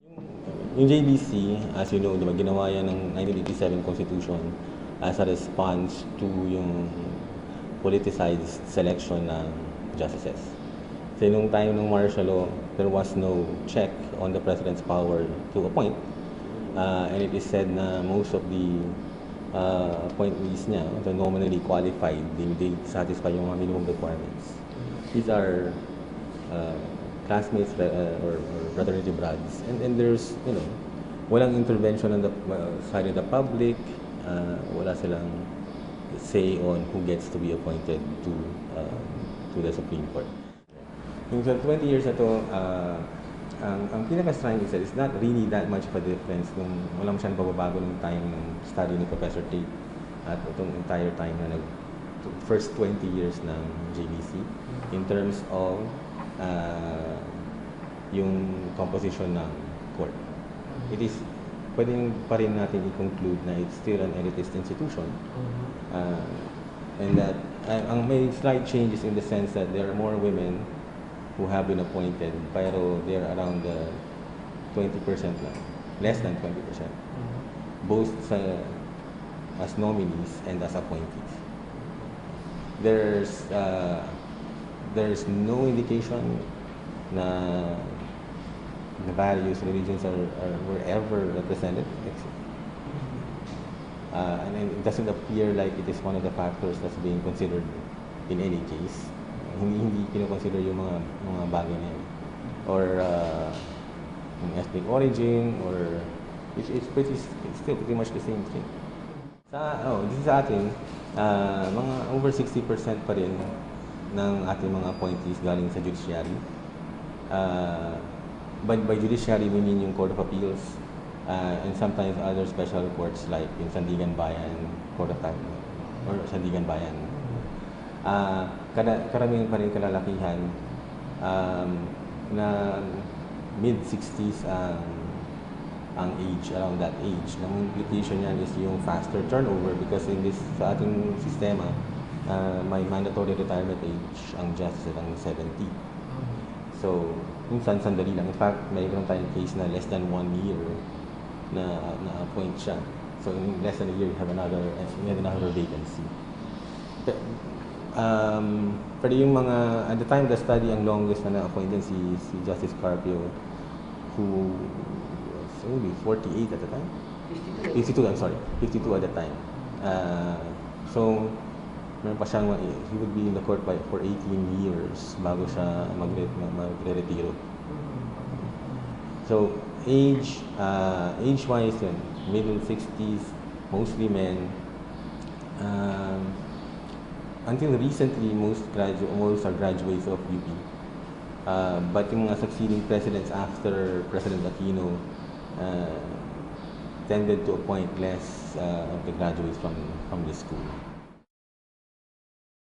Yung JBC, as you know, di ba, ginawa yan ng 1987 Constitution as a response to yung politicized selection ng justices. Kasi nung time ng martial law, there was no check on the president's power to appoint. And it is said na most of the appointees niya, so nominally qualified, they satisfy yung mga minimum requirements. These are classmates or fraternity brads. And there's, walang intervention on the side of the public. Wala silang say on who gets to be appointed to the Supreme Court. Yung sa 20 years na to, ang pinaka-striking is not really that much of a difference nung wala masyadong bababago ng time ng study ni Professor Tate at itong entire time na first 20 years ng JBC in terms of yung composition ng court. It is, pwedeng pa rin natin i-conclude na it's still an elitist institution. And that, ang may slight changes in the sense that there are more women who have been appointed, pero they're around 20% lang, less than 20%, both as nominees and as appointees. There's no indication na the various religions were ever represented. And it doesn't appear like it is one of the factors that's being considered in any case. Hindi kino-consider yung mga bagay na yun. Or yung ethnic origin, or it's still pretty much the same thing. Dito sa atin, mga over 60% pa rin ng ating mga appointees galing sa judiciary. By judiciary, we mean yung Court of Appeals, and sometimes other special courts like in Sandigan Bayan, Court of Time, or Sandigan Bayan. Karamihan pa rin kalalakihan na mid-60s ang age, around that age. Ang implication niyan is yung faster turnover because in this, sa ating sistema, may mandatory retirement age ang justice ang 70. So, minsan sandali lang. In fact, mayroon tayong case na less than 1 year na-appoint siya. So, in less than a year, you have another vacancy. Pero yung mga, at the time of the study, ang longest na na-appointed si Justice Carpio, who was only 48 at the time? 52, I'm sorry. 52 at the time. So, meron pa siyang, he would be in the court for 18 years bago siya magre-retiro. So, age-wise yun, middle 60s, mostly men. Until recently, most are graduates of UP. But yung mga succeeding presidents after President Aquino tended to appoint less of the graduates from the school.